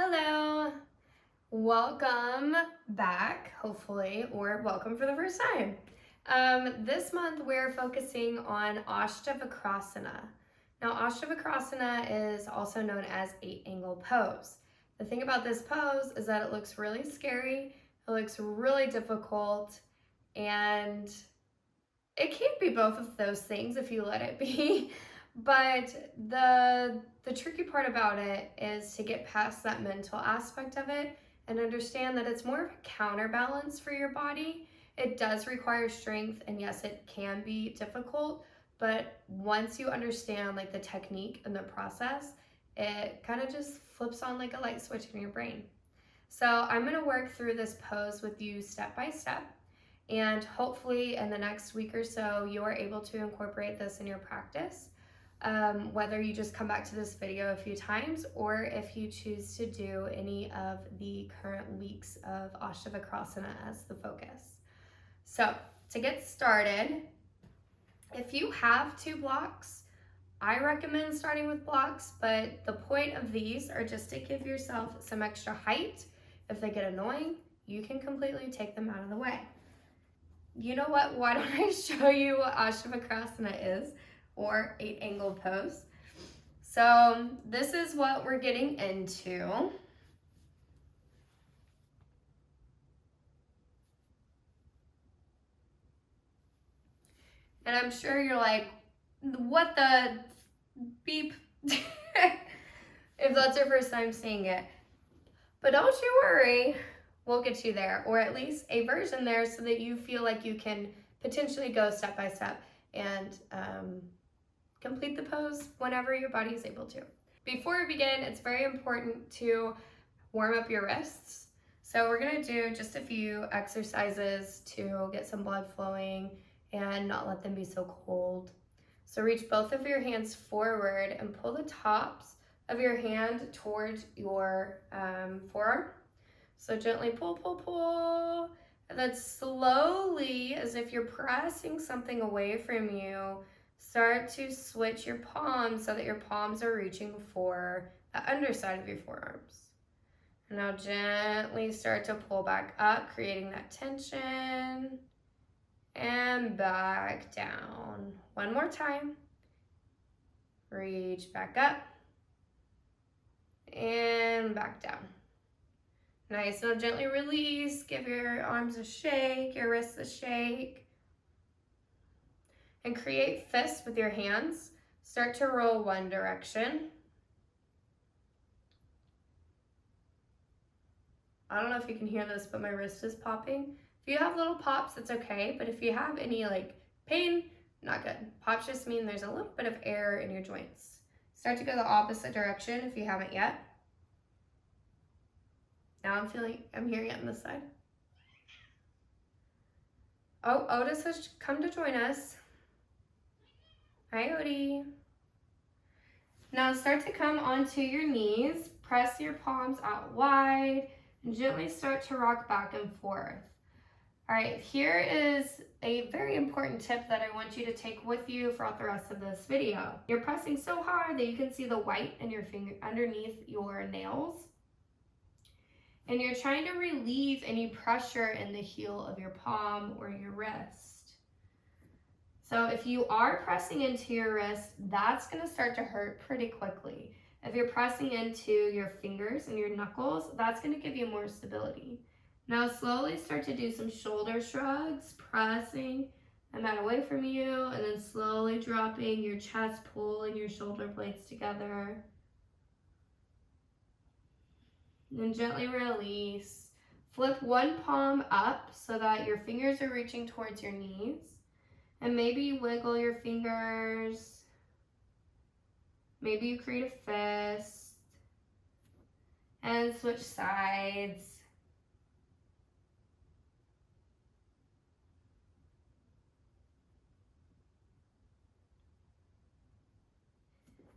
Hello, welcome back, hopefully, or welcome for the first time. This month we're focusing on Astavakrasana. Now, Astavakrasana is also known as 8-angle pose. The thing about this pose is that it looks really scary, it looks really difficult, and it can be both of those things if you let it be. But the tricky part about it is to get past that mental aspect of it and understand that it's more of a counterbalance for your body. It does require strength, and yes, it can be difficult, but once you understand like the technique and the process, it kind of just flips on like a light switch in your brain. So I'm going to work through this pose with you step by step, and hopefully in the next week or so you are able to incorporate this in your practice. Whether you just come back to this video a few times or if you choose to do any of the current weeks of Astavakrasana as the focus. So to get started, if you have 2 blocks, I recommend starting with blocks, but the point of these are just to give yourself some extra height. If they get annoying, you can completely take them out of the way. You know what? Why don't I show you what Astavakrasana is, or 8-angle pose. So this is what we're getting into. And I'm sure you're like, what the beep? If that's your first time seeing it. But don't you worry, we'll get you there, or at least a version there so that you feel like you can potentially go step by step and complete the pose whenever your body is able to. Before we begin, it's very important to warm up your wrists. So we're gonna do just a few exercises to get some blood flowing and not let them be so cold. So reach both of your hands forward and pull the tops of your hand towards your forearm. So gently pull, pull, pull, and then slowly, as if you're pressing something away from you, start to switch your palms so that your palms are reaching for the underside of your forearms. And now gently start to pull back up, creating that tension, and back down. One more time. Reach back up and back down. Nice. Now gently release. Give your arms a shake, your wrists a shake. And create fists with your hands. Start to roll one direction. I don't know if you can hear this, but my wrist is popping. If you have little pops, it's okay. But if you have any like pain, not good. Pops just mean there's a little bit of air in your joints. Start to go the opposite direction if you haven't yet. Now I'm hearing it on this side. Oh, Otis has come to join us. Hi, Odie. Now start to come onto your knees. Press your palms out wide and gently start to rock back and forth. All right, here is a very important tip that I want you to take with you throughout the rest of this video. You're pressing so hard that you can see the white in your finger underneath your nails. And you're trying to relieve any pressure in the heel of your palm or your wrist. So if you are pressing into your wrist, that's gonna start to hurt pretty quickly. If you're pressing into your fingers and your knuckles, that's gonna give you more stability. Now slowly start to do some shoulder shrugs, pressing the mat away from you, and then slowly dropping your chest, pulling your shoulder blades together. And then gently release. Flip one palm up so that your fingers are reaching towards your knees. And maybe wiggle your fingers. Maybe you create a fist. And switch sides.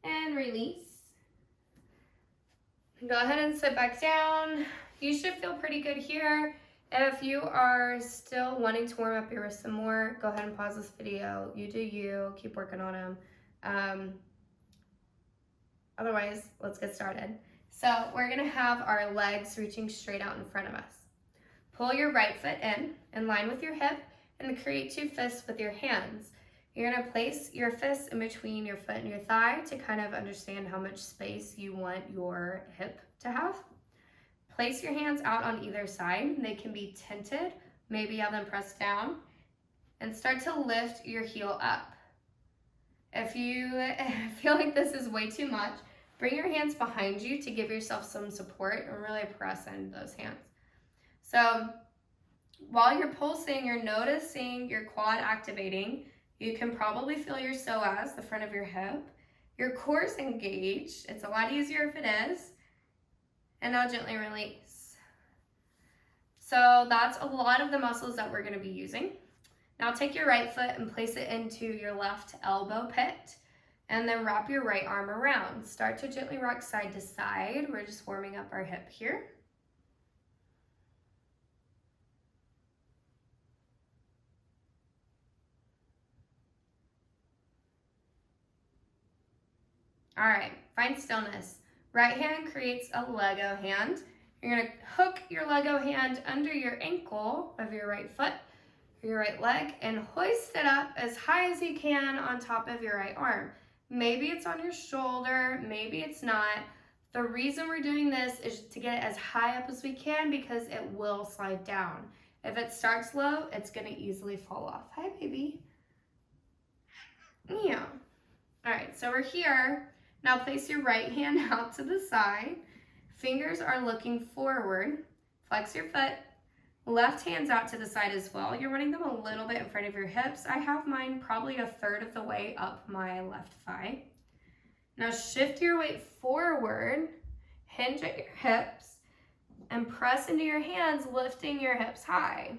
And release. Go ahead and sit back down. You should feel pretty good here. If you are still wanting to warm up your wrists some more, go ahead and pause this video. You do you, keep working on them. Otherwise, let's get started. So we're gonna have our legs reaching straight out in front of us. Pull your right foot in line with your hip, and create 2 fists with your hands. You're gonna place your fists in between your foot and your thigh to kind of understand how much space you want your hip to have. Place your hands out on either side. They can be tented, maybe have them pressed down, and start to lift your heel up. If you feel like this is way too much, bring your hands behind you to give yourself some support and really press into those hands. So while you're pulsing, you're noticing your quad activating. You can probably feel your psoas, the front of your hip. Your core is engaged. It's a lot easier if it is. And now gently release. So that's a lot of the muscles that we're going to be using. Now take your right foot and place it into your left elbow pit, and then wrap your right arm around. Start to gently rock side to side. We're just warming up our hip here. All right, find stillness. Right hand creates a Lego hand. You're gonna hook your Lego hand under your ankle of your right foot, your right leg, and hoist it up as high as you can on top of your right arm. Maybe it's on your shoulder, maybe it's not. The reason we're doing this is to get it as high up as we can because it will slide down. If it starts low, it's gonna easily fall off. Hi, baby. Yeah. All right, so we're here. Now place your right hand out to the side. Fingers are looking forward. Flex your foot. Left hand's out to the side as well. You're running them a little bit in front of your hips. I have mine probably a third of the way up my left thigh. Now shift your weight forward, hinge at your hips, and press into your hands, lifting your hips high.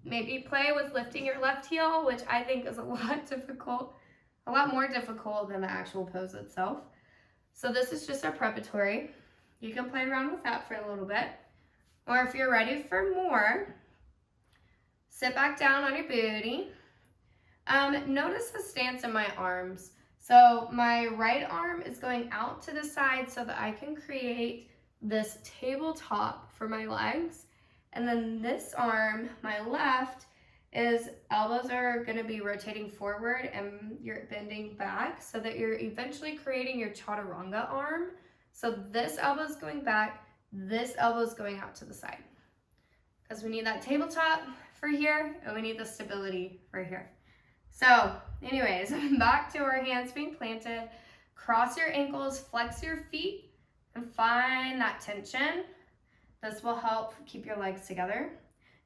Maybe play with lifting your left heel, which I think is a lot more difficult than the actual pose itself. So this is just our preparatory. You can play around with that for a little bit. Or if you're ready for more, sit back down on your booty. Notice the stance in my arms. So my right arm is going out to the side so that I can create this tabletop for my legs. And then this arm, my left, elbows are going to be rotating forward and you're bending back so that you're eventually creating your chaturanga arm. So this elbow is going back, this elbow is going out to the side. Because we need that tabletop for here and we need the stability for here. So anyways, back to our hands being planted. Cross your ankles, flex your feet, and find that tension. This will help keep your legs together.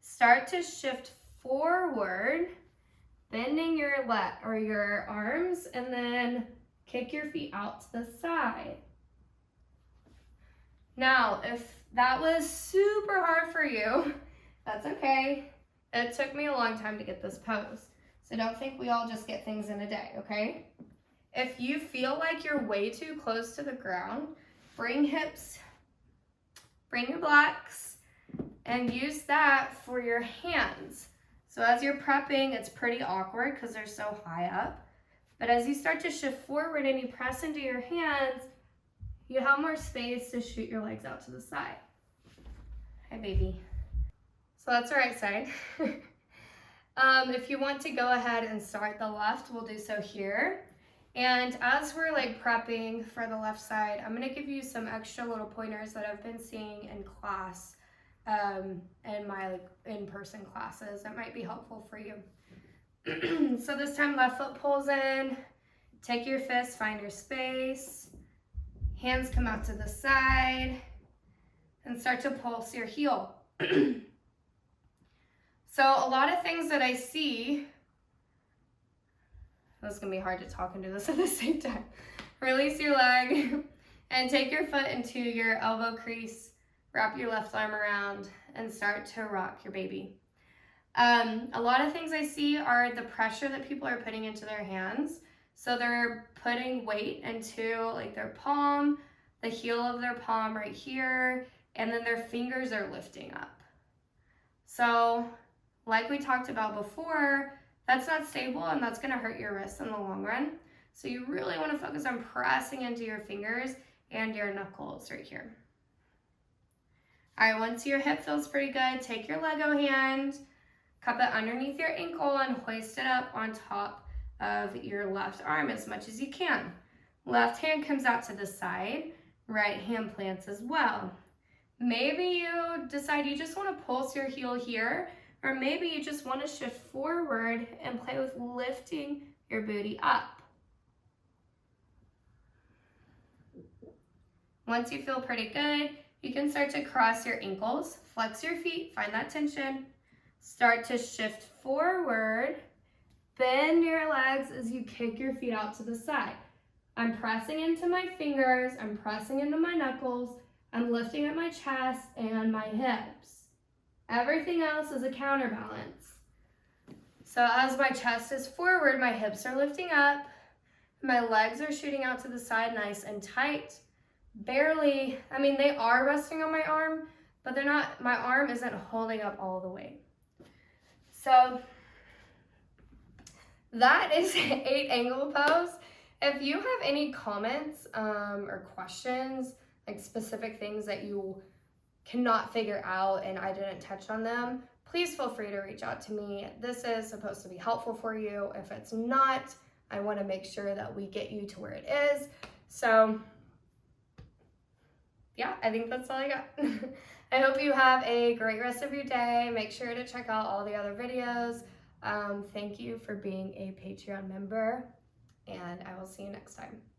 Start to shift forward, bending your arms, and then kick your feet out to the side. Now, if that was super hard for you, that's okay. It took me a long time to get this pose. So don't think we all just get things in a day, okay? If you feel like you're way too close to the ground, bring your blocks, and use that for your hands. So as you're prepping, it's pretty awkward because they're so high up. But as you start to shift forward and you press into your hands, you have more space to shoot your legs out to the side. Hi, baby. So that's the right side. If you want to go ahead and start the left, we'll do so here. And as we're prepping for the left side, I'm gonna give you some extra little pointers that I've been seeing in class, in my in-person classes that might be helpful for you. So this time, left foot pulls in, take your fist, find your space, hands come out to the side, and start to pulse your heel. So a lot of things that I see, this is gonna be hard to talk and do this at the same time. Release your leg and take your foot into your elbow crease, wrap your left arm around, and start to rock your baby. A lot of things I see are the pressure that people are putting into their hands. So they're putting weight into their palm, the heel of their palm right here, and then their fingers are lifting up. So like we talked about before, that's not stable and that's gonna hurt your wrists in the long run. So you really wanna focus on pressing into your fingers and your knuckles right here. All right, once your hip feels pretty good, take your Lego hand, cup it underneath your ankle and hoist it up on top of your left arm as much as you can. Left hand comes out to the side, right hand plants as well. Maybe you decide you just want to pulse your heel here, or maybe you just want to shift forward and play with lifting your booty up. Once you feel pretty good, you can start to cross your ankles, flex your feet, find that tension. Start to shift forward, bend your legs as you kick your feet out to the side. I'm pressing into my fingers, I'm pressing into my knuckles, I'm lifting at my chest and my hips. Everything else is a counterbalance. So as my chest is forward, my hips are lifting up, my legs are shooting out to the side nice and tight. Barely, I mean, they are resting on my arm, but they're not, my arm isn't holding up all the way. So that is 8 angle pose. If you have any comments or questions, like specific things that you cannot figure out and I didn't touch on them, please feel free to reach out to me. This is supposed to be helpful for you. If it's not, I want to make sure that we get you to where it is. So yeah, I think that's all I got. I hope you have a great rest of your day. Make sure to check out all the other videos. Thank you for being a Patreon member, and I will see you next time.